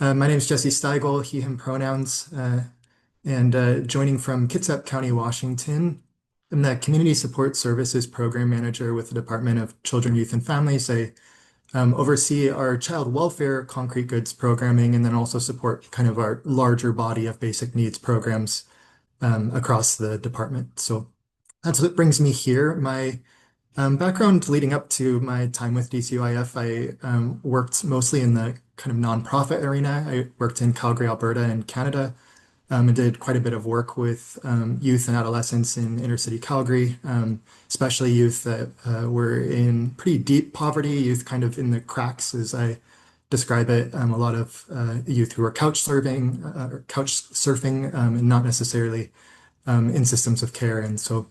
My name is Jesse Stigile, he, him pronouns, and joining from Kitsap County, Washington. I'm the Community Support Services Program Manager with the Department of Children, Youth, and Families. I oversee our child welfare concrete goods programming and then also support kind of our larger body of basic needs programs across the department. So that's what brings me here. My background leading up to my time with DCUIF, I worked mostly in the kind of nonprofit arena. I worked in Calgary, Alberta, and Canada, and did quite a bit of work with youth and adolescents in inner city Calgary, especially youth that were in pretty deep poverty, youth kind of in the cracks, as I describe it. A lot of youth who are couch surfing, and not necessarily in systems of care. And so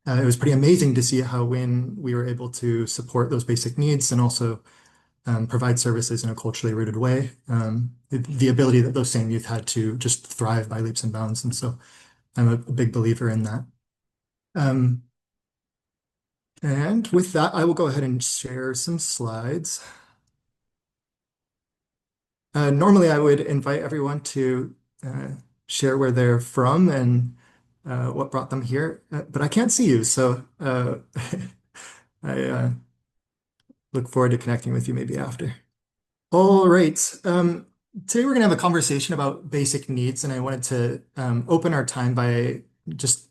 it was pretty amazing to see how when we were able to support those basic needs and also provide services in a culturally rooted way, the ability that those same youth had to just thrive by leaps and bounds. And so I'm a big believer in that. Um, and with that, I will go ahead and share some slides. Normally, I would invite everyone to share where they're from and what brought them here, but I can't see you, so I look forward to connecting with you maybe after. All right. Today we're going to have a conversation about basic needs, and I wanted to open our time by just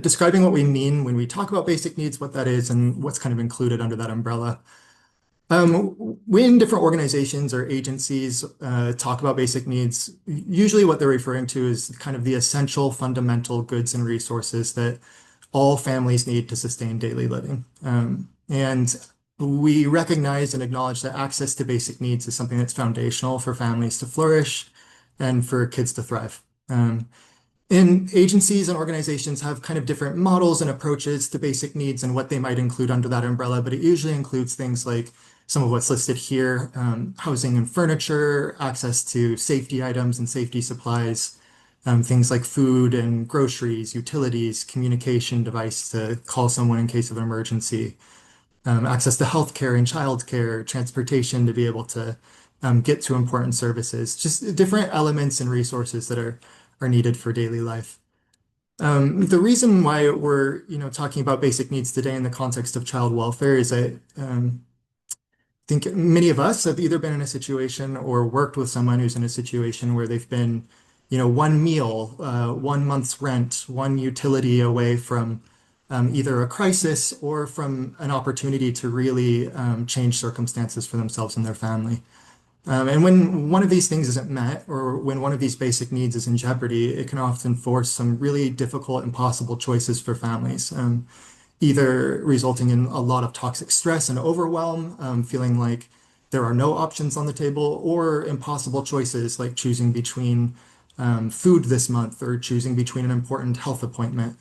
describing what we mean when we talk about basic needs, what that is, and what's kind of included under that umbrella. When different organizations or agencies talk about basic needs, usually what they're referring to is kind of the essential fundamental goods and resources that all families need to sustain daily living. And we recognize and acknowledge that access to basic needs is something that's foundational for families to flourish and for kids to thrive. And agencies and organizations have kind of different models and approaches to basic needs and what they might include under that umbrella, but it usually includes things like some of what's listed here, housing and furniture, access to safety items and safety supplies, things like food and groceries, utilities, communication device to call someone in case of an emergency, access to healthcare and childcare, transportation to be able to get to important services, just different elements and resources that are needed for daily life. The reason why we're talking about basic needs today in the context of child welfare is that think many of us have either been in a situation or worked with someone who's in a situation where they've been, one meal, 1 month's rent, one utility away from either a crisis or from an opportunity to really change circumstances for themselves and their family. And when one of these things isn't met, or when one of these basic needs is in jeopardy, it can often force some really difficult, impossible choices for families. Either resulting in a lot of toxic stress and overwhelm, feeling like there are no options on the table, or impossible choices like choosing between food this month or choosing between an important health appointment.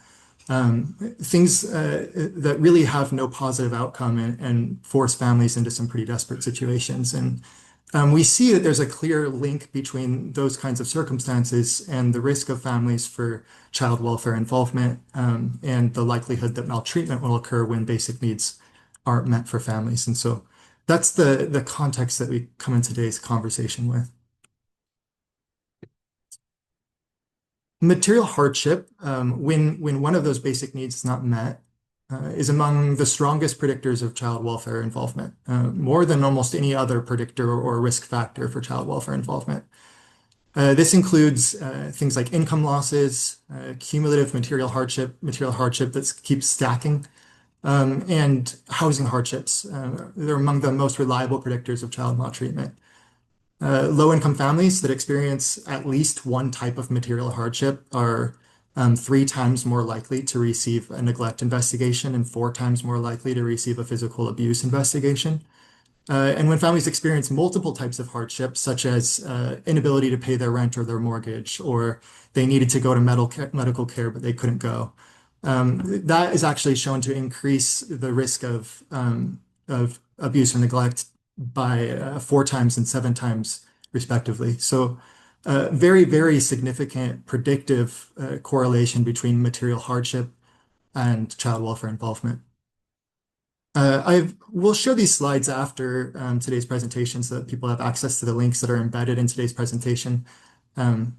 Things that really have no positive outcome and force families into some pretty desperate situations. And we see that there's a clear link between those kinds of circumstances and the risk of families for child welfare involvement, and the likelihood that maltreatment will occur when basic needs aren't met for families. And so that's the context that we come in today's conversation with. Material hardship, when one of those basic needs is not met, is among the strongest predictors of child welfare involvement, more than almost any other predictor or risk factor for child welfare involvement. This includes things like income losses, cumulative material hardship that keeps stacking, and housing hardships. They're among the most reliable predictors of child maltreatment. Low-income families that experience at least one type of material hardship are 3 times more likely to receive a neglect investigation and 4 times more likely to receive a physical abuse investigation. And when families experience multiple types of hardships, such as inability to pay their rent or their mortgage, or they needed to go to medical care, but they couldn't go, that is actually shown to increase the risk of abuse or neglect by 4 times and 7 times, respectively. So, very, very significant predictive correlation between material hardship and child welfare involvement. We'll show these slides after today's presentation so that people have access to the links that are embedded in today's presentation. Um,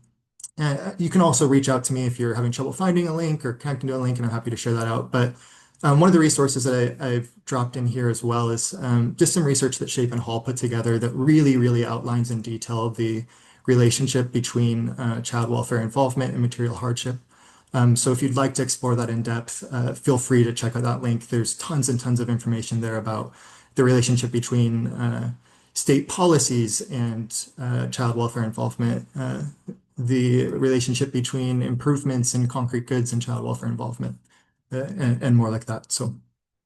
you can also reach out to me if you're having trouble finding a link or connecting to a link, and I'm happy to share that out. But one of the resources that I've dropped in here as well is just some research that Shape and Hall put together that really, really outlines in detail the relationship between child welfare involvement and material hardship. So if you'd like to explore that in depth, feel free to check out that link. There's tons and tons of information there about the relationship between state policies and child welfare involvement, the relationship between improvements in concrete goods and child welfare involvement, and more like that. So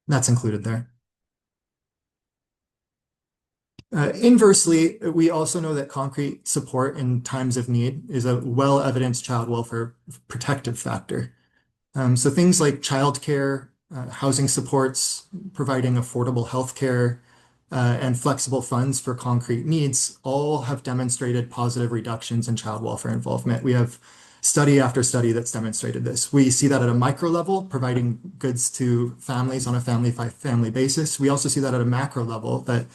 that's included there. Inversely, we also know that concrete support in times of need is a well-evidenced child welfare protective factor. So things like childcare, housing supports, providing affordable healthcare, and flexible funds for concrete needs all have demonstrated positive reductions in child welfare involvement. We have study after study that's demonstrated this. We see that at a micro level, providing goods to families on a family by family basis. We also see that at a macro level, that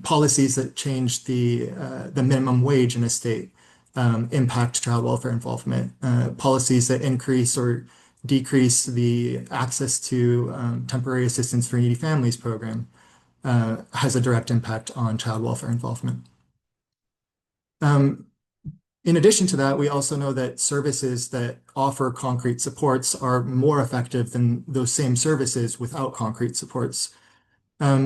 policies that change the minimum wage in a state impact child welfare involvement. Policies that increase or decrease the access to temporary assistance for needy families program has a direct impact on child welfare involvement. Um, in addition to that, we also know that services that offer concrete supports are more effective than those same services without concrete supports.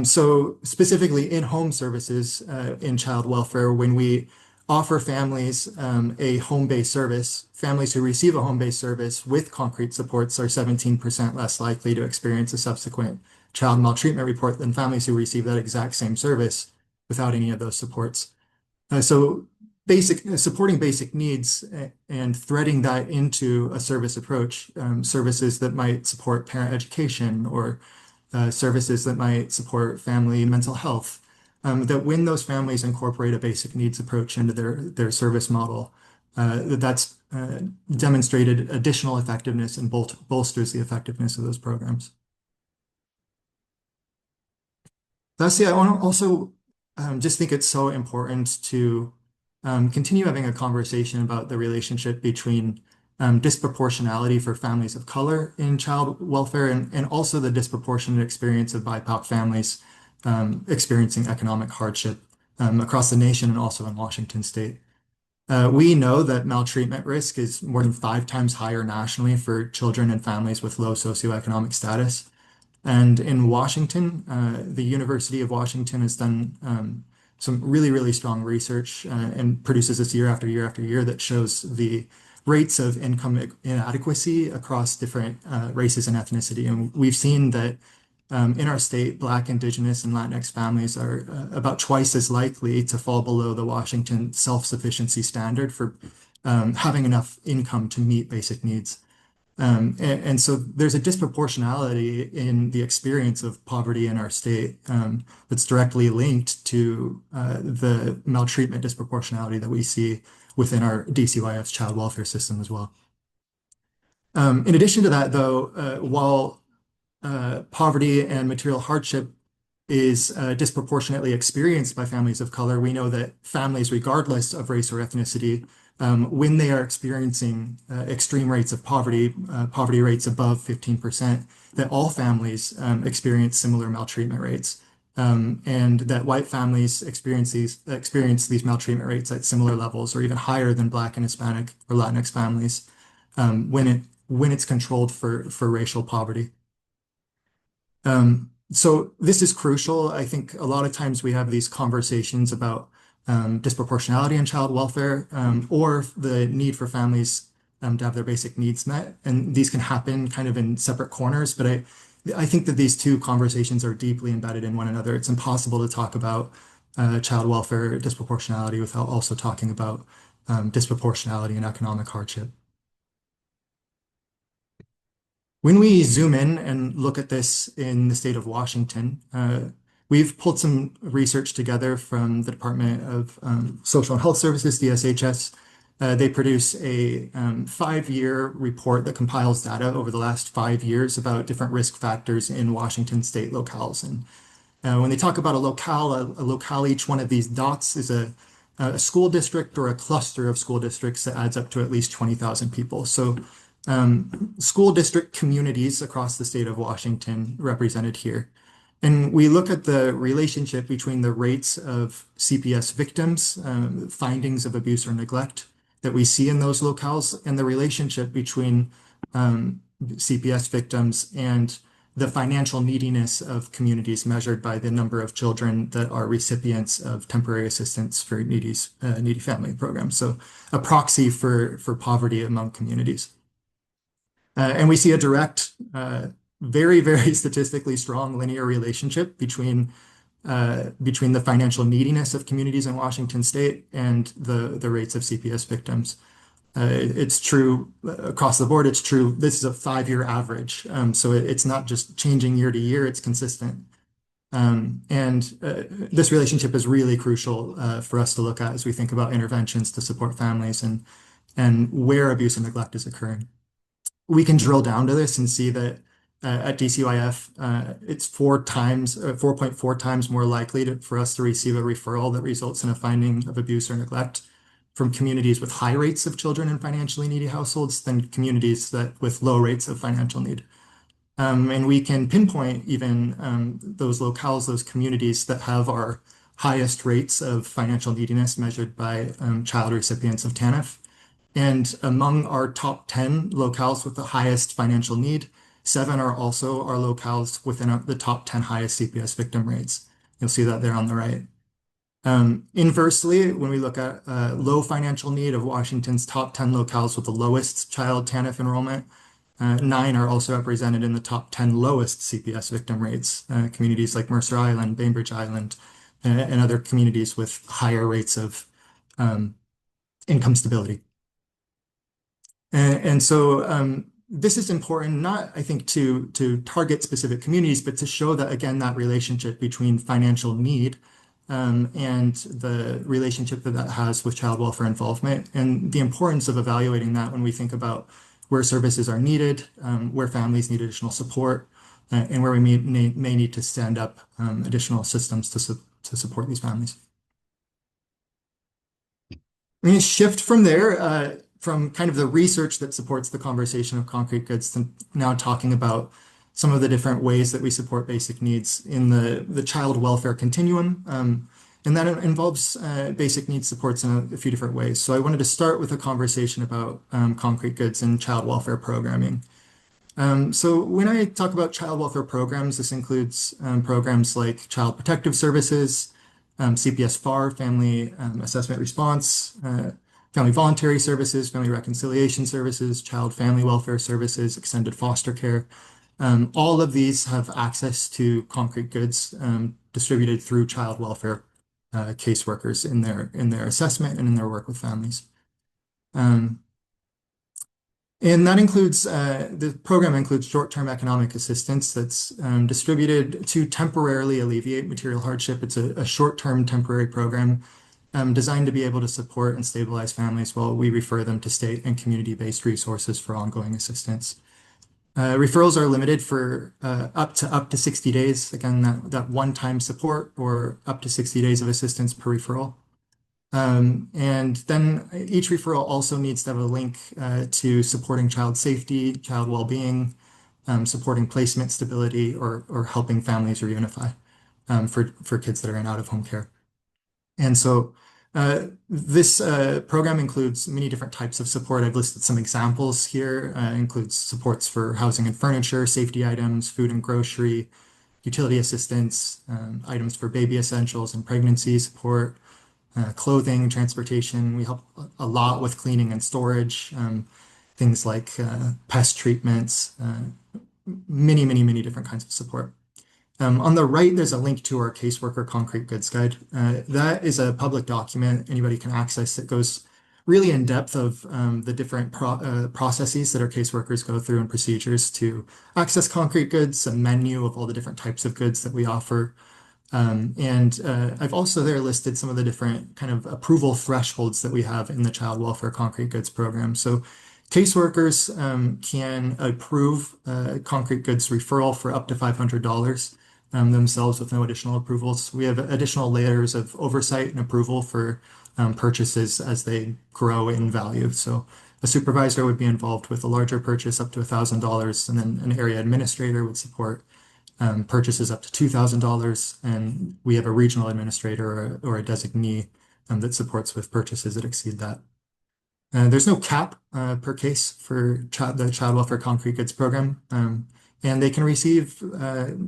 So specifically in-home services in child welfare, when we offer families a home-based service, families who receive a home-based service with concrete supports are 17% less likely to experience a subsequent child maltreatment report than families who receive that exact same service without any of those supports. So supporting basic needs and threading that into a service approach, services that might support parent education or services that might support family mental health, that when those families incorporate a basic needs approach into their service model, that's demonstrated additional effectiveness and bolsters the effectiveness of those programs. Lastly, I want to also just think it's so important to continue having a conversation about the relationship between disproportionality for families of color in child welfare and also the disproportionate experience of BIPOC families experiencing economic hardship across the nation and also in Washington state. We know that maltreatment risk is more than 5 times higher nationally for children and families with low socioeconomic status. And in Washington, the University of Washington has done some really, really strong research and produces this year after year after year that shows the rates of income inadequacy across different races and ethnicity. And we've seen that in our state, Black, Indigenous, and Latinx families are about twice as likely to fall below the Washington self-sufficiency standard for having enough income to meet basic needs. And so there's a disproportionality in the experience of poverty in our state that's directly linked to the maltreatment disproportionality that we see within our DCYF's child welfare system as well. In addition to that, though, while poverty and material hardship is disproportionately experienced by families of color, we know that families, regardless of race or ethnicity, when they are experiencing extreme rates of poverty, poverty rates above 15%, that all families experience similar maltreatment rates. And that white families experience these maltreatment rates at similar levels or even higher than Black and Hispanic or Latinx families when it's controlled for racial poverty. So this is crucial. I think a lot of times we have these conversations about disproportionality in child welfare or the need for families to have their basic needs met. And these can happen kind of in separate corners, but I think that these two conversations are deeply embedded in one another. It's impossible to talk about child welfare disproportionality without also talking about disproportionality and economic hardship. When we zoom in and look at this in the state of Washington, we've pulled some research together from the Department of Social and Health Services, DSHS, They produce a 5-year report that compiles data over the last 5 years about different risk factors in Washington state locales. And when they talk about a locale, each one of these dots is a school district or a cluster of school districts that adds up to at least 20,000 people. So school district communities across the state of Washington represented here. And we look at the relationship between the rates of CPS victims, findings of abuse or neglect that we see in those locales, and the relationship between CPS victims and the financial neediness of communities measured by the number of children that are recipients of temporary assistance for needy family programs. So a proxy for poverty among communities. And we see a direct, very, very statistically strong linear relationship between the financial neediness of communities in Washington state and the rates of CPS victims. It's true across the board. It's true. This is a 5-year average. So it's not just changing year to year, it's consistent. And this relationship is really crucial for us to look at as we think about interventions to support families and where abuse and neglect is occurring. We can drill down to this and see that at DCYF, it's 4.4 times more likely for us to receive a referral that results in a finding of abuse or neglect from communities with high rates of children in financially needy households than communities with low rates of financial need. And we can pinpoint even those locales, those communities that have our highest rates of financial neediness measured by child recipients of TANF. And among our top 10 locales with the highest financial need, 7 are also our locales within the top 10 highest CPS victim rates. You'll see that there on the right. Inversely, when we look at low financial need of Washington's top 10 locales with the lowest child TANF enrollment, 9 are also represented in the top 10 lowest CPS victim rates, communities like Mercer Island, Bainbridge Island, and other communities with higher rates of income stability. And so this is important, not, I think, to target specific communities, but to show that, again, that relationship between financial need and the relationship that that has with child welfare involvement, and the importance of evaluating that when we think about where services are needed, where families need additional support, and where we may need to stand up additional systems to support these families. I'm going to shift from there, from kind of the research that supports the conversation of concrete goods to now talking about some of the different ways that we support basic needs in the child welfare continuum. And that involves basic needs supports in a few different ways. So I wanted to start with a conversation about concrete goods and child welfare programming. So when I talk about child welfare programs, this includes programs like Child Protective Services, CPS FAR, Family Assessment Response, Family Voluntary Services, Family Reconciliation Services, Child Family Welfare Services, Extended Foster Care. All of these have access to concrete goods distributed through child welfare caseworkers in their assessment and in their work with families. And that includes, the program includes short-term economic assistance that's distributed to temporarily alleviate material hardship. It's a short-term temporary program designed to be able to support and stabilize families while we refer them to state and community-based resources for ongoing assistance. Referrals are limited for up to 60 days. Again, that one-time support or up to 60 days of assistance per referral. And then each referral also needs to have a link to supporting child safety, child well-being, supporting placement stability, or helping families reunify for kids that are in out-of-home care. And so this program includes many different types of support. I've listed some examples here. Includes supports for housing and furniture, safety items, food and grocery, utility assistance, items for baby essentials and pregnancy support, clothing, transportation. We help a lot with cleaning and storage, things like pest treatments, many different kinds of support. On the right, there's a link to our caseworker concrete goods guide. That is a public document anybody can access that goes really in depth of the different processes that our caseworkers go through and procedures to access concrete goods, a menu of all the different types of goods that we offer, And I've also there listed some of the different kind of approval thresholds that we have in the child welfare concrete goods program. So caseworkers can approve concrete goods referral for up to $500 themselves with no additional approvals. We have additional layers of oversight and approval for purchases as they grow in value. So a supervisor would be involved with a larger purchase up to $1,000, and then an area administrator would support purchases up to $2,000, and we have a regional administrator or a designee that supports with purchases that exceed that. There's no cap per case for the Child Welfare Concrete Goods Program, and they can receive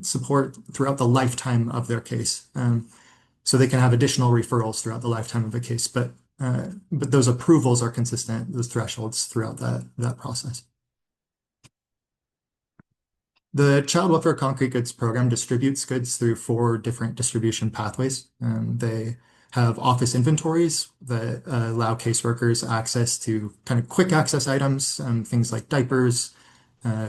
support throughout the lifetime of their case. So they can have additional referrals throughout the lifetime of a case, but those approvals are consistent, those thresholds throughout that process. The Child Welfare Concrete Goods Program distributes goods through four different distribution pathways. They have office inventories that allow caseworkers access to kind of quick access items, things like diapers,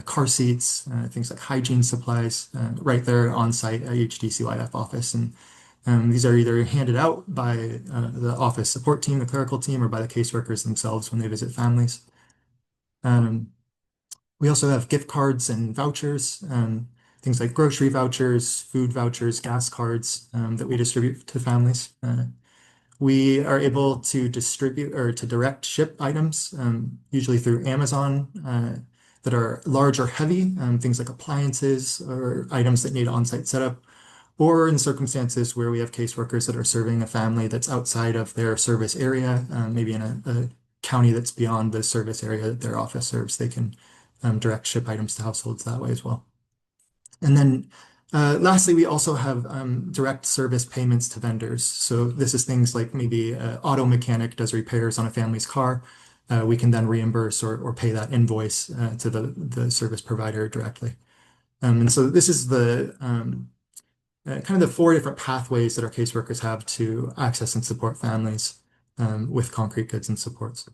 car seats, things like hygiene supplies, right there on site at each DCYF office. And these are either handed out by the office support team, the clerical team, or by the caseworkers themselves when they visit families. Um, we also have gift cards and vouchers, things like grocery vouchers, food vouchers, gas cards that we distribute to families. We are able to distribute or to direct ship items, usually through Amazon, that are large or heavy, things like appliances or items that need on-site setup, or in circumstances where we have caseworkers that are serving a family that's outside of their service area, maybe in a county that's beyond the service area that their office serves, they can direct ship items to households that way as well. And then lastly, we also have direct service payments to vendors. So this is things like maybe an auto mechanic does repairs on a family's car. We can then reimburse or pay that invoice to the service provider directly. And so this is the kind of the four different pathways that our caseworkers have to access and support families with concrete goods and supports.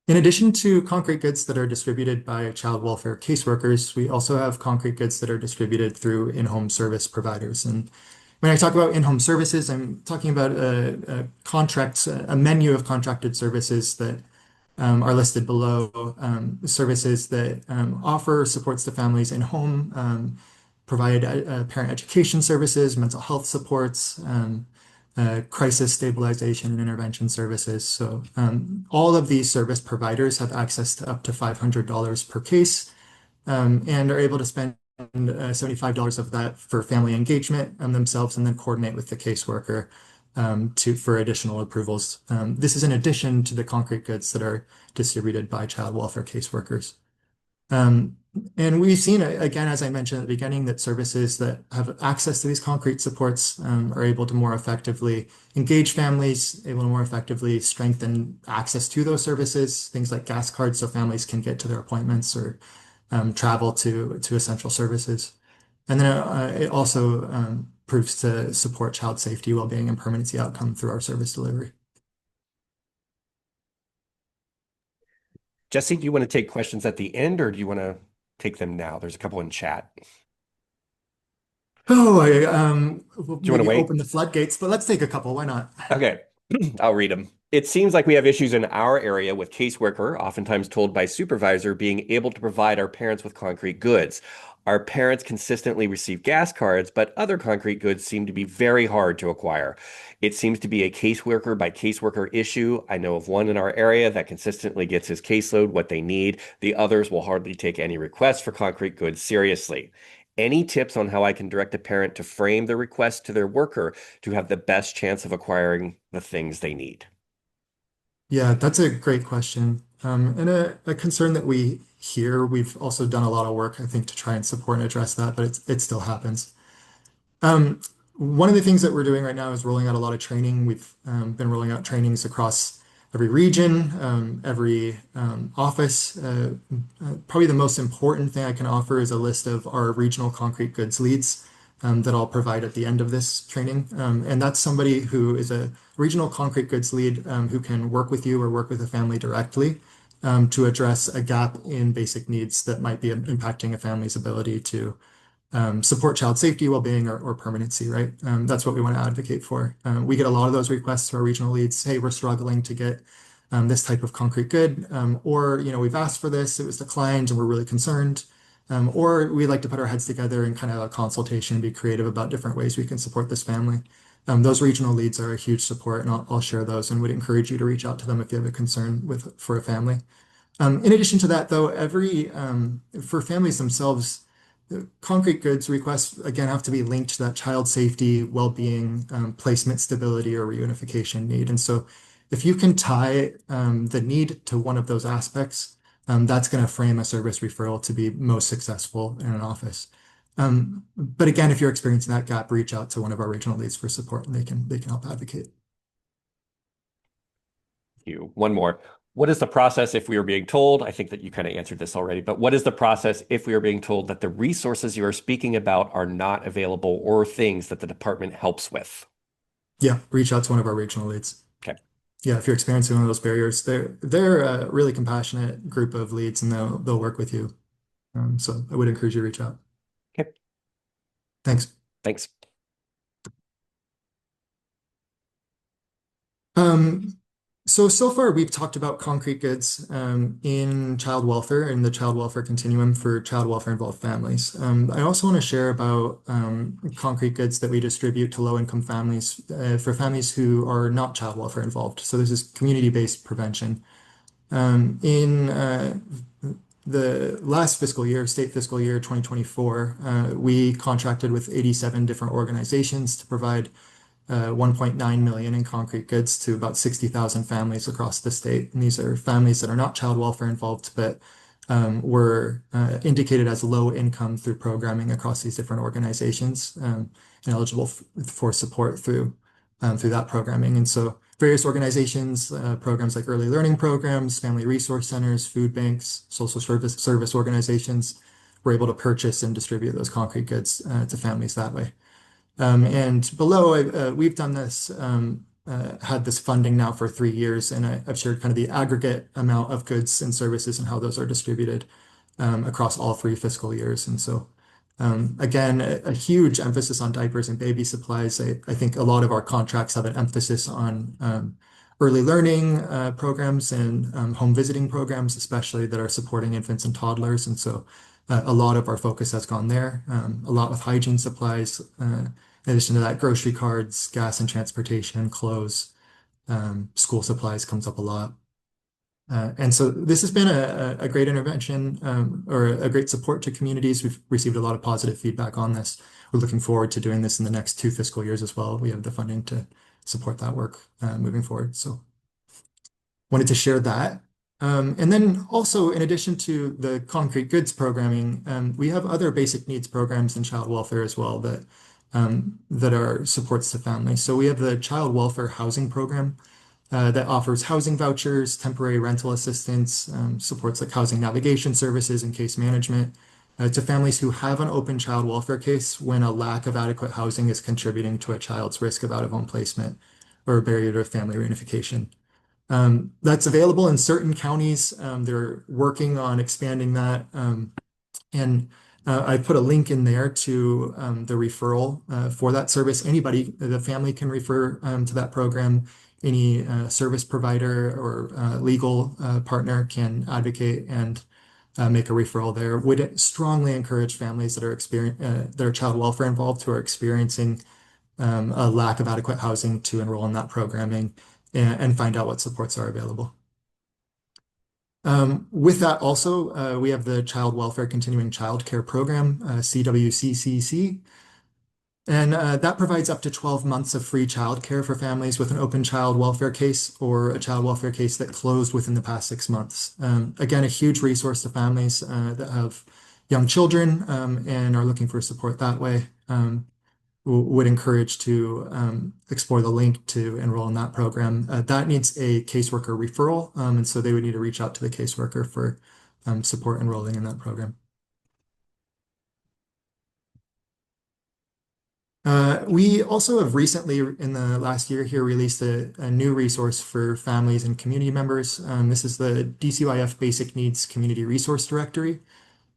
In addition to concrete goods that are distributed by child welfare caseworkers, we also have concrete goods that are distributed through in-home service providers. And when I talk about in-home services, I'm talking about a menu of contracted services that are listed below. Services that offer supports to families in home, provide parent education services, mental health supports, crisis stabilization and intervention services. So all of these service providers have access to up to $500 per case and are able to spend $75 of that for family engagement themselves and then coordinate with the caseworker for additional approvals. This is in addition to the concrete goods that are distributed by child welfare caseworkers. And we've seen, again, as I mentioned at the beginning, that services that have access to these concrete supports are able to more effectively engage families, able to more effectively strengthen access to those services, things like gas cards so families can get to their appointments or travel to essential services. And then it also proves to support child safety, well-being, and permanency outcome through our service delivery. Jesse, do you want to take questions at the end or do you want to take them now? There's a couple in chat. Oh, we'll Do you want to maybe wait? open the floodgates, but let's take a couple. Why not? Okay, I'll read them. It seems like we have issues in our area with caseworker, oftentimes told by supervisor, being able to provide our parents with concrete goods. Our parents consistently receive gas cards, but other concrete goods seem to be very hard to acquire. It seems to be a caseworker by caseworker issue. I know of one in our area that consistently gets his caseload what they need. The others will hardly take any requests for concrete goods seriously. Any tips on how I can direct a parent to frame the request to their worker to have the best chance of acquiring the things they need? Yeah, that's a great question. And a concern that we hear, we've also done a lot of work, I think, to try and support and address that, but it still happens. Um, One of the things that we're doing right now is rolling out a lot of training. We've been rolling out trainings across every region, every office. Probably the most important thing I can offer is a list of our regional concrete goods leads that I'll provide at the end of this training. And that's somebody who is a regional concrete goods lead who can work with you or work with a family directly to address a gap in basic needs that might be impacting a family's ability to support child safety, well-being, or permanency, right? That's what we want to advocate for. We get a lot of those requests to our regional leads. Hey, we're struggling to get this type of concrete good, or we've asked for this, it was declined, and we're really concerned. Or we like to put our heads together and kind of have a consultation and be creative about different ways we can support this family. Those regional leads are a huge support, and I'll share those and would encourage you to reach out to them if you have a concern for a family. In addition to that, though, for families themselves, concrete goods requests again have to be linked to that child safety, well-being, placement stability, or reunification need. And so, if you can tie the need to one of those aspects, that's going to frame a service referral to be most successful in an office. But again, if you're experiencing that gap, reach out to one of our regional leads for support, and they can help advocate. You. One more. What is the process if we are being told? I think that you kind of answered this already, but what is the process if we are being told that the resources you are speaking about are not available or things that the department helps with? Yeah, reach out to one of our regional leads. Okay. Yeah, if you're experiencing one of those barriers, they're a really compassionate group of leads, and they'll work with you. So I would encourage you to reach out. Okay. Thanks. Thanks. Um, so far we've talked about concrete goods in child welfare and the child welfare continuum for child welfare involved families. I also want to share about concrete goods that we distribute to low-income families for families who are not child welfare involved. So this is community-based prevention. In the last fiscal year, state fiscal year 2024, we contracted with 87 different organizations to provide 1.9 million in concrete goods to about 60,000 families across the state. And these are families that are not child welfare involved, but were indicated as low income through programming across these different organizations and eligible for support through that programming. And so various organizations, programs like early learning programs, family resource centers, food banks, social service organizations were able to purchase and distribute those concrete goods to families that way. And below, we've done this, had this funding now for 3 years, and I've shared kind of the aggregate amount of goods and services and how those are distributed across all 3 fiscal years. And so, again, a huge emphasis on diapers and baby supplies. I think a lot of our contracts have an emphasis on early learning programs and home visiting programs, especially that are supporting infants and toddlers. And so, a lot of our focus has gone there, a lot with hygiene supplies. In addition to that, grocery cards, gas and transportation, clothes, school supplies comes up a lot. And so this has been a great intervention or a great support to communities. We've received a lot of positive feedback on this. We're looking forward to doing this in the next 2 fiscal years as well. We have the funding to support that work moving forward. So wanted to share that. And then also, in addition to the concrete goods programming, we have other basic needs programs in child welfare as well that are supports to families. So we have the Child Welfare Housing Program that offers housing vouchers, temporary rental assistance, supports like housing navigation services and case management to families who have an open child welfare case when a lack of adequate housing is contributing to a child's risk of out-of-home placement or a barrier to family reunification. That's available in certain counties. They're working on expanding that. And I put a link in there to the referral for that service. Anybody, the family can refer to that program. Any service provider or legal partner can advocate and make a referral there. Would strongly encourage families that are child welfare involved who are experiencing a lack of adequate housing to enroll in that programming and find out what supports are available. With that also, we have the Child Welfare Continuing Child Care Program, CWCCC, and that provides up to 12 months of free child care for families with an open child welfare case or a child welfare case that closed within the past 6 months. Again, a huge resource to families that have young children and are looking for support that way. Would encourage to explore the link to enroll in that program. That needs a caseworker referral, and so they would need to reach out to the caseworker for support enrolling in that program. We also have recently, in the last year here, released a new resource for families and community members. This is the DCYF Basic Needs Community Resource Directory.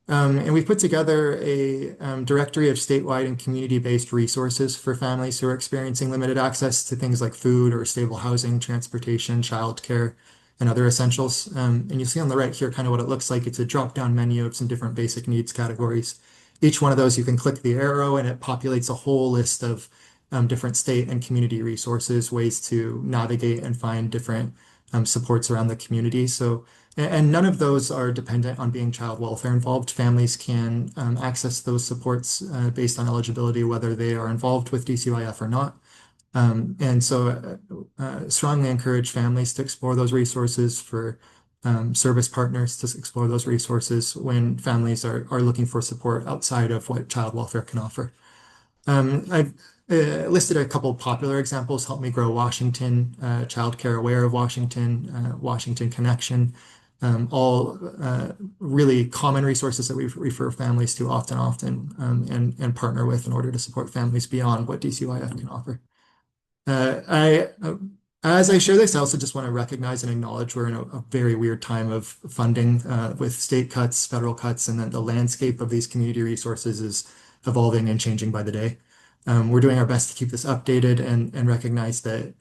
And we've put together a directory of statewide and community-based resources for families who are experiencing limited access to things like food or stable housing, transportation, childcare, and other essentials. And you see on the right here kind of what it looks like. It's a drop-down menu of some different basic needs categories. Each one of those, you can click the arrow and it populates a whole list of different state and community resources, ways to navigate and find different supports around the community. So and none of those are dependent on being child welfare involved. Families can access those supports based on eligibility, whether they are involved with DCYF or not. And so strongly encourage families to explore those resources for service partners to explore those resources when families are looking for support outside of what child welfare can offer. I've listed a couple popular examples: Help Me Grow Washington, Childcare Aware of Washington, Washington Connection, all really common resources that we refer families to often, and partner with in order to support families beyond what DCYF can offer. As I share this, I also just want to recognize and acknowledge we're in a very weird time of funding with state cuts, federal cuts, and then the landscape of these community resources is evolving and changing by the day. We're doing our best to keep this updated and recognize that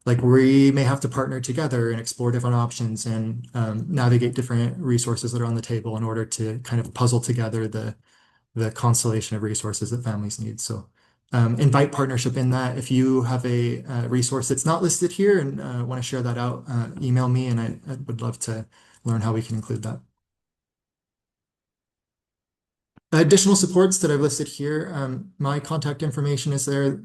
like we may have to partner together and explore different options and navigate different resources that are on the table in order to kind of puzzle together the constellation of resources that families need. So invite partnership in that. If you have a resource that's not listed here and want to share that out, email me and I would love to learn how we can include that. Additional supports that I've listed here, my contact information is there,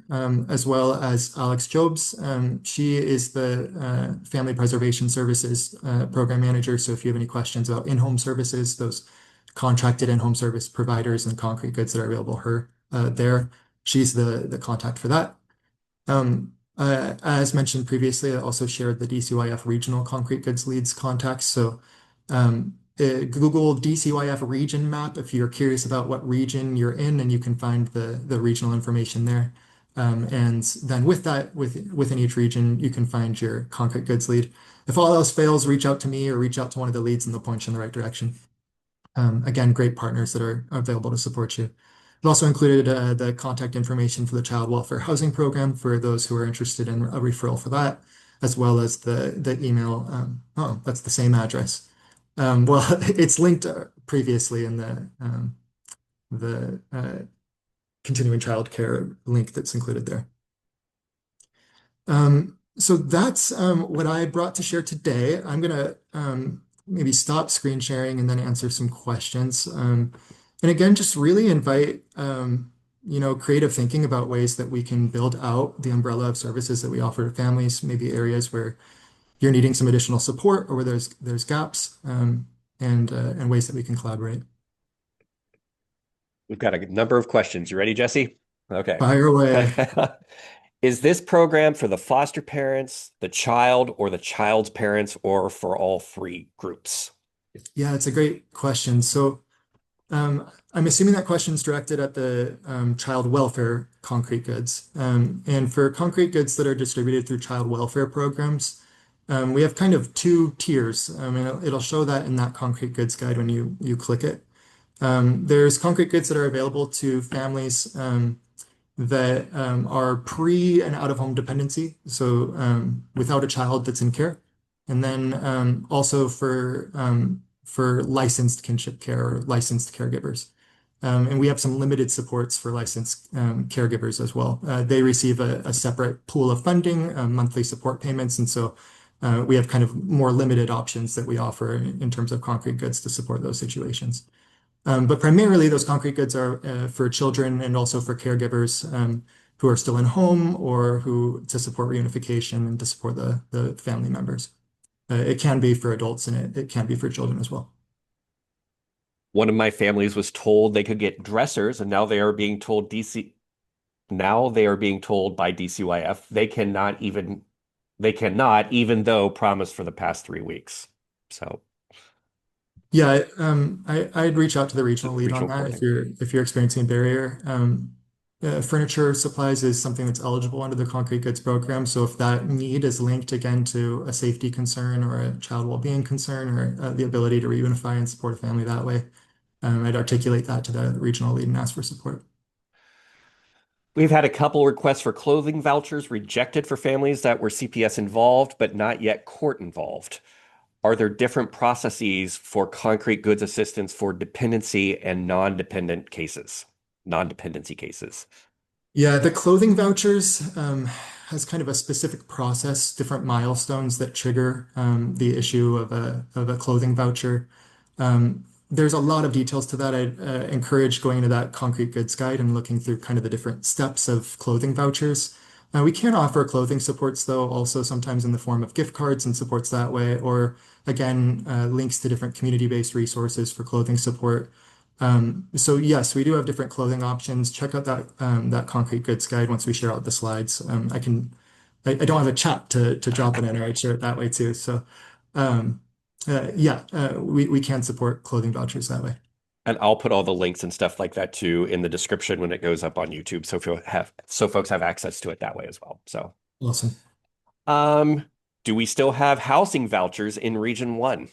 as well as Alex Jobs. She is the Family Preservation Services Program Manager. So if you have any questions about in-home services, those contracted in-home service providers and concrete goods that are available her there, she's the contact for that. As mentioned previously, I also shared the DCYF Regional Concrete Goods Leads contacts. So Google DCYF region map if you're curious about what region you're in, and you can find the regional information there. And then with that, within each region, you can find your concrete goods lead. If all else fails, reach out to me or reach out to one of the leads and they'll point you in the right direction. Again, great partners that are available to support you. I've also included the contact information for the Child Welfare Housing Program for those who are interested in a referral for that, as well as the email. Oh, that's the same address. Well, it's linked previously in the continuing childcare link that's included there. So that's what I brought to share today. I'm going to maybe stop screen sharing and then answer some questions. And again, just really invite creative thinking about ways that we can build out the umbrella of services that we offer to families, maybe areas where you're needing some additional support or where there's gaps, and ways that we can collaborate. We've got a number of questions. You ready, Jesse? Okay. Fire away. Is this program for the foster parents, the child, or the child's parents, or for all three groups? Yeah, it's a great question. So I'm assuming that question is directed at the child welfare concrete goods. And for concrete goods that are distributed through child welfare programs, we have kind of two tiers. And it'll show that in that concrete goods guide when you click it. There's concrete goods that are available to families that are pre and out of home dependency, so without a child that's in care, and then also for licensed kinship care or licensed caregivers. And we have some limited supports for licensed caregivers as well. They receive a separate pool of funding, monthly support payments, and so we have kind of more limited options that we offer in terms of concrete goods to support those situations. But primarily, those concrete goods are for children and also for caregivers who are still in home or who to support reunification and to support the family members. It can be for adults and it can be for children as well. One of my families was told they could get dressers, and now they are being told now they are being told by DCYF they cannot, even though promised for the past 3 weeks. So Yeah, I'd reach out to the regional lead on regional that coordinator. if you're experiencing a barrier. Furniture supplies is something that's eligible under the concrete goods program. So if that need is linked again to a safety concern or a child well-being concern or the ability to reunify and support a family that way, I'd articulate that to the regional lead and ask for support. We've had a couple requests for clothing vouchers rejected for families that were CPS involved, but not yet court involved. Are there different processes for concrete goods assistance for dependency and non-dependent cases, non-dependency cases? Yeah, the clothing vouchers has kind of a specific process, different milestones that trigger the issue of a clothing voucher. There's a lot of details to that. I'd encourage going to that concrete goods guide and looking through kind of the different steps of clothing vouchers. We can offer clothing supports, though, also sometimes in the form of gift cards and supports that way, or again, links to different community-based resources for clothing support. So yes, we do have different clothing options. Check out that concrete goods guide once we share out the slides. I don't have a chat to drop it in, or I'd share it that way too. So um, yeah, we can support clothing vouchers that way. And I'll put all the links and stuff like that too in the description when it goes up on YouTube, so folks have access to it that way as well. So, Awesome. um, do we still have housing vouchers in Region 1?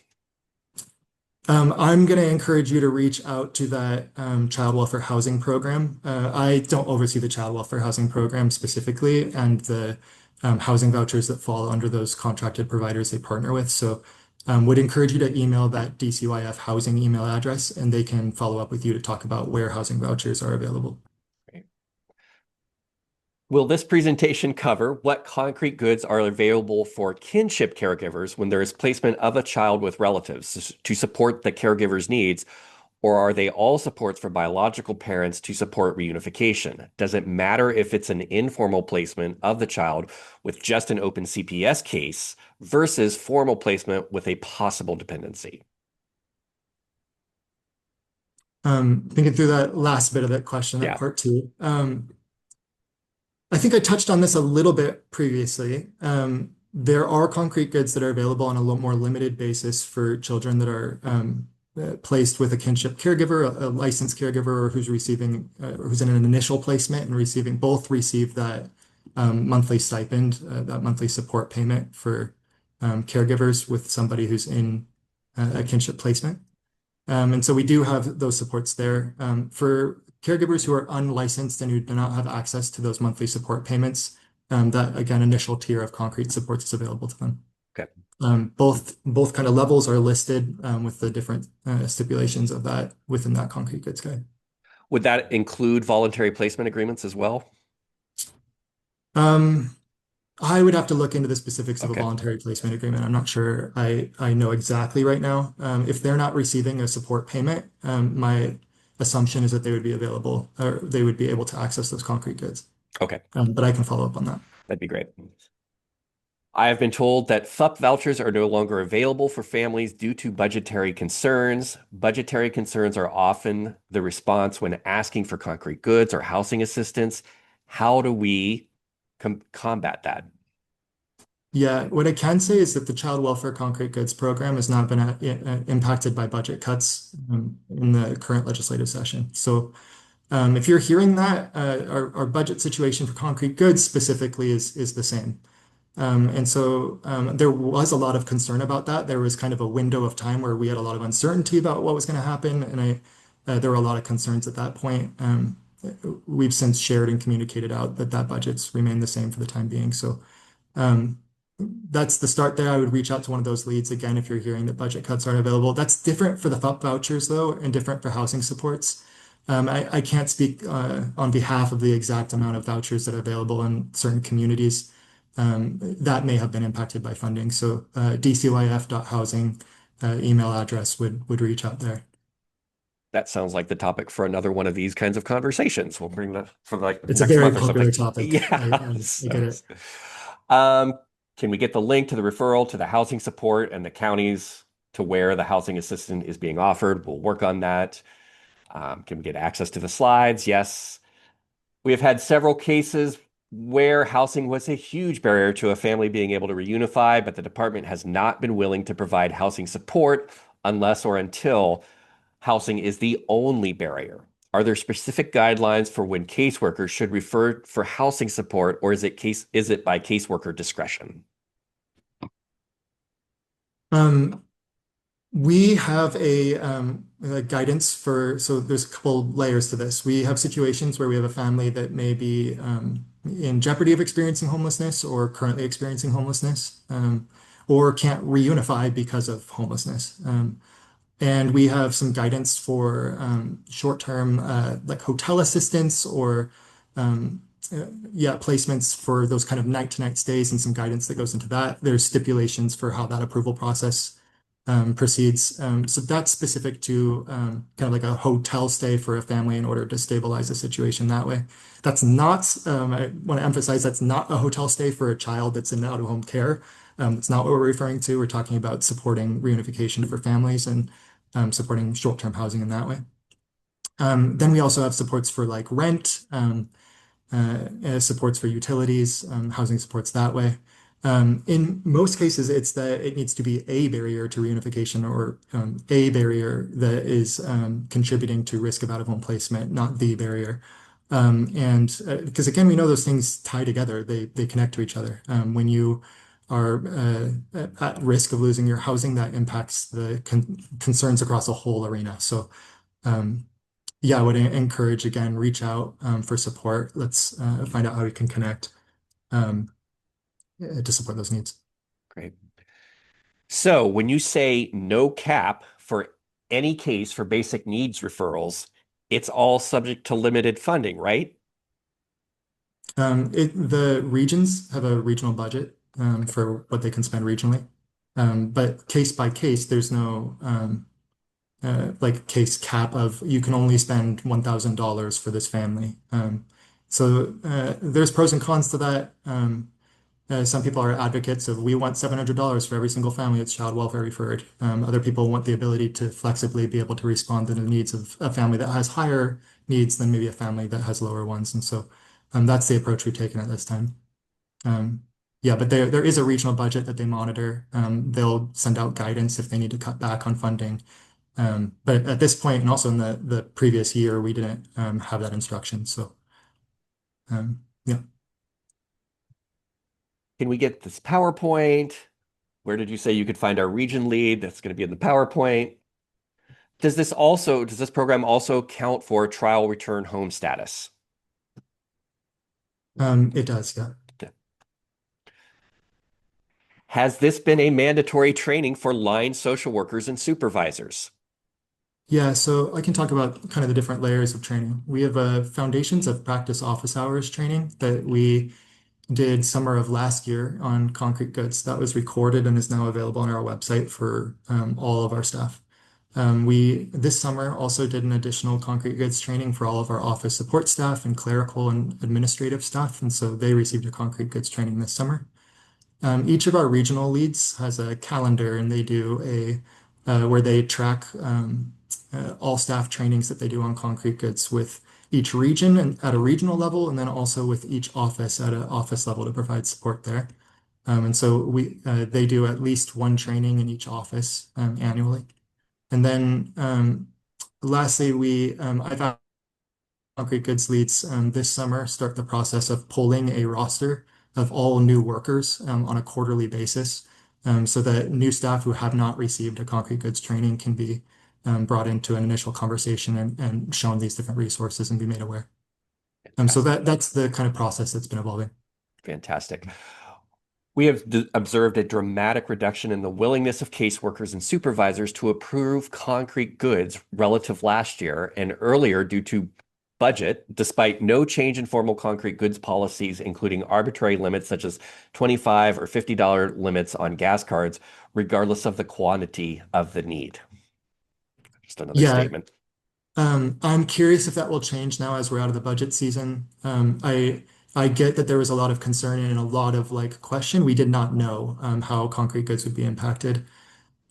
I'm going to encourage you to reach out to that child welfare housing program. I don't oversee the child welfare housing program specifically and the housing vouchers that fall under those contracted providers they partner with. So would encourage you to email that DCYF housing email address and they can follow up with you to talk about where housing vouchers are available. Will this presentation cover what concrete goods are available for kinship caregivers when there is placement of a child with relatives to support the caregiver's needs, or are they all supports for biological parents to support reunification? Does it matter if it's an informal placement of the child with just an open CPS case versus formal placement with a possible dependency? Thinking through that last bit of that question, that Yeah. part two. I think I touched on this a little bit previously. There are concrete goods that are available on a little more limited basis for children that are placed with a kinship caregiver, a licensed caregiver, or who's receiving, who's in an initial placement and receiving, both receive that monthly stipend, that monthly support payment for caregivers with somebody who's in a kinship placement. And so we do have those supports there. For caregivers who are unlicensed and who do not have access to those monthly support payments, that again, initial tier of concrete supports is available to them. Okay. Both kind of levels are listed with the different stipulations of that within that concrete goods guide. Would that include voluntary placement agreements as well? Um, I would have to look into the specifics of a Okay. voluntary placement agreement. I'm not sure I know exactly right now. If they're not receiving a support payment, my assumption is that they would be available or they would be able to access those concrete goods. Okay. But I can follow up on that. That'd be great. I have been told that FUP vouchers are no longer available for families due to budgetary concerns. Budgetary concerns are often the response when asking for concrete goods or housing assistance. How do we combat that? Yeah, what I can say is that the child welfare concrete goods program has not been impacted by budget cuts in the current legislative session. So if you're hearing that, our budget situation for concrete goods specifically is the same. And so there was a lot of concern about that. There was kind of a window of time where we had a lot of uncertainty about what was going to happen, and there were a lot of concerns at that point. We've since shared and communicated out that budget's remained the same for the time being. So um, that's the start there. I would reach out to one of those leads again if you're hearing that budget cuts aren't available. That's different for the FUP vouchers though, and different for housing supports. I can't speak on behalf of the exact amount of vouchers that are available in certain communities. That may have been impacted by funding. So dcyf.housing email address would reach out there. That sounds like the topic for another one of these kinds of conversations. We'll bring that for like It's a next very month or something. popular topic. I get Yes. it. Can we get the link to the referral to the housing support and the counties to where the housing assistance is being offered? We'll work on that. Can we get access to the slides? Yes. We have had several cases where housing was a huge barrier to a family being able to reunify, but the department has not been willing to provide housing support unless or until housing is the only barrier. Are there specific guidelines for when caseworkers should refer for housing support, or is it by caseworker discretion? Um, We have a guidance for, so there's a couple layers to this. We have situations where we have a family that may be in jeopardy of experiencing homelessness or currently experiencing homelessness, or can't reunify because of homelessness. And we have some guidance for short-term like hotel assistance or um, yeah, placements for those kind of night-to-night stays and some guidance that goes into that. There's stipulations for how that approval process proceeds. So that's specific to kind of like a hotel stay for a family in order to stabilize the situation that way. That's not, I want to emphasize, that's not a hotel stay for a child that's in out-of-home care. It's not what we're referring to. We're talking about supporting reunification for families and supporting short-term housing in that way. Then we also have supports for like rent, supports for utilities, housing supports that way. In most cases, it's that it needs to be a barrier to reunification or a barrier that is contributing to risk of out-of-home placement, not the barrier. And because again, we know those things tie together, they connect to each other. When you are at risk of losing your housing, that impacts the concerns across a whole arena. So um, yeah, I would encourage again, reach out for support. Let's find out how we can connect um, to support those needs. Great. So when you say no cap for any case for basic needs referrals, it's all subject to limited funding, right? The regions have a regional budget for what they can spend regionally, but case by case, there's no like case cap of you can only spend $1,000 for this family. So there's pros and cons to that. Some people are advocates of we want $700 for every single family that's child welfare referred. Other people want the ability to flexibly be able to respond to the needs of a family that has higher needs than maybe a family that has lower ones. And so that's the approach we've taken at this time. Um, yeah, but there is a regional budget that they monitor. They'll send out guidance if they need to cut back on funding. But at this point, and also in the previous year, we didn't have that instruction. So yeah. Can we get this PowerPoint? Where did you say you could find our region lead? That's going to be in the PowerPoint. Does this program also count for trial return home status? It does, yeah. Has this been a mandatory training for line social workers and supervisors? Yeah, so I can talk about kind of the different layers of training. We have a foundations of practice office hours training that we did summer of last year on concrete goods. That was recorded and is now available on our website for all of our staff. We this summer also did an additional concrete goods training for all of our office support staff and clerical and administrative staff, and so they received a concrete goods training this summer. Each of our regional leads has a calendar and they do where they track all staff trainings that they do on concrete goods with each region and at a regional level, and then also with each office at an office level to provide support there. And so they do at least one training in each office annually. And then lastly, I've concrete goods leads this summer start the process of pulling a roster of all new workers on a quarterly basis so that new staff who have not received a concrete goods training can be brought into an initial conversation and shown these different resources and be made aware. So Fantastic. that's the kind of process that's been evolving. Fantastic. We have observed a dramatic reduction in the willingness of caseworkers and supervisors to approve concrete goods relative last year and earlier due to budget, despite no change in formal concrete goods policies, including arbitrary limits such as $25 or $50 limits on gas cards, regardless of the quantity of the need. Just another Yeah, statement. I'm curious if that will change now as we're out of the budget season. I get that there was a lot of concern and a lot of like question. We did not know how concrete goods would be impacted.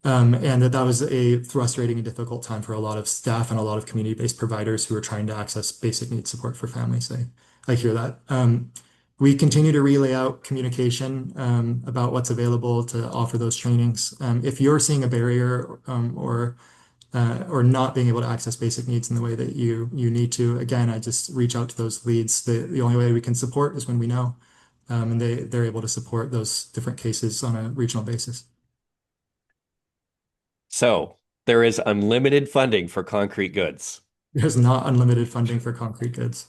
And that was a frustrating and difficult time for a lot of staff and a lot of community-based providers who are trying to access basic needs support for families. I hear that. We continue to relay out communication about what's available to offer those trainings. If you're seeing a barrier or not being able to access basic needs in the way that you need to, again, I just reach out to those leads. The only way we can support is when we know, and they're able to support those different cases on a regional basis. So there is unlimited funding for concrete goods. There's not unlimited funding for concrete goods.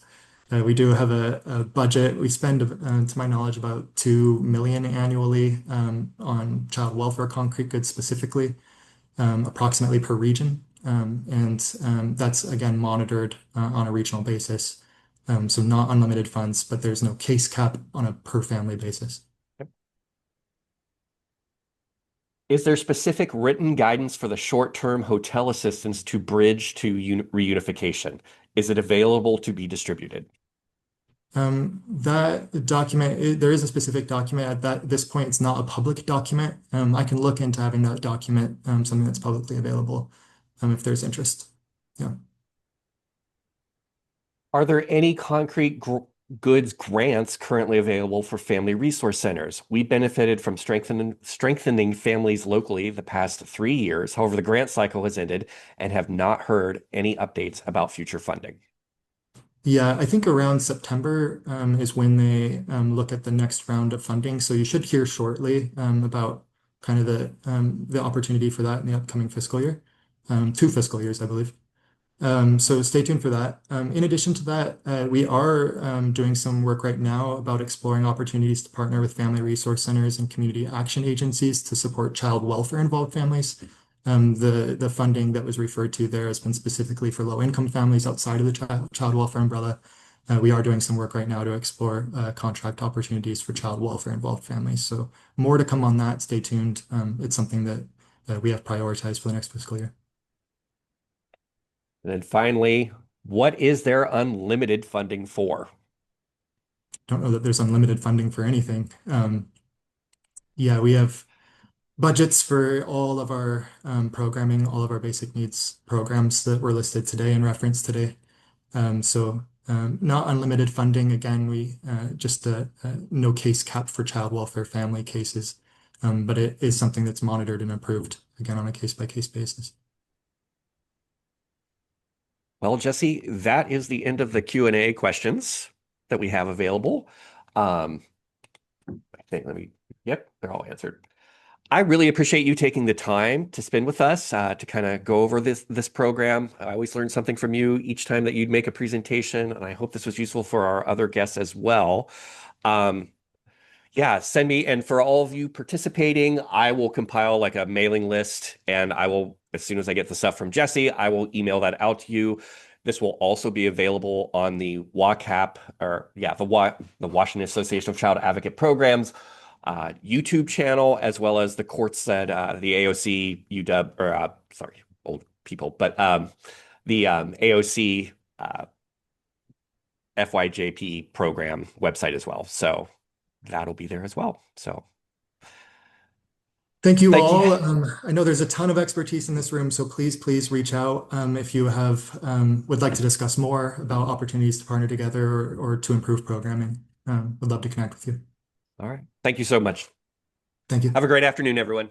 We do have a budget. We spend, to my knowledge, about 2 million annually on child welfare concrete goods specifically, approximately per region. And that's again monitored on a regional basis. So not unlimited funds, but there's no case cap on a per family basis. Is there specific written guidance for the short-term hotel assistance to bridge to reunification? Is it available to be distributed? That document, there is a specific document at this point. It's not a public document. I can look into having that document, something that's publicly available, if there's interest. Yeah. Are there any concrete goods grants currently available for family resource centers? We benefited from strengthening families locally the past 3 years. However, the grant cycle has ended and have not heard any updates about future funding. Yeah, I think around September is when they look at the next round of funding. So you should hear shortly about kind of the opportunity for that in the upcoming fiscal year, 2 fiscal years, I believe. So stay tuned for that. In addition to that, we are doing some work right now about exploring opportunities to partner with family resource centers and community action agencies to support child welfare involved families. The funding that was referred to there has been specifically for low income families outside of the child welfare umbrella. We are doing some work right now to explore contract opportunities for child welfare involved families. So more to come on that. Stay tuned. It's something that we have prioritized for the next fiscal year. And then finally, what is there unlimited funding for? Don't know that there's unlimited funding for anything. Yeah, we have budgets for all of our programming, all of our basic needs programs that were listed today and referenced today. Not unlimited funding. Again, we just no case cap for child welfare family cases, but it is something that's monitored and approved again on a case by case basis. Well, Jesse, that is the end of the Q&A questions that we have available. Um, I think, yep, they're all answered. I really appreciate you taking the time to spend with us to kind of go over this program. I always learn something from you each time that you'd make a presentation, and I hope this was useful for our other guests as well. Um, yeah, send me. And for all of you participating, I will compile like a mailing list and I will, as soon as I get the stuff from Jesse, I will email that out to you. This will also be available on the WACAP or yeah, the Washington Association of Child Advocate Programs YouTube channel, as well as the courts at the AOC UW or sorry, old people, but the AOC FYJP program website as well. So that'll be there as well. So Thank you thank you. all. I know there's a ton of expertise in this room, so please reach out if you would like to discuss more about opportunities to partner together or to improve programming. Would love to connect with you. All right. Thank you so much. Thank you. Have a great afternoon, everyone.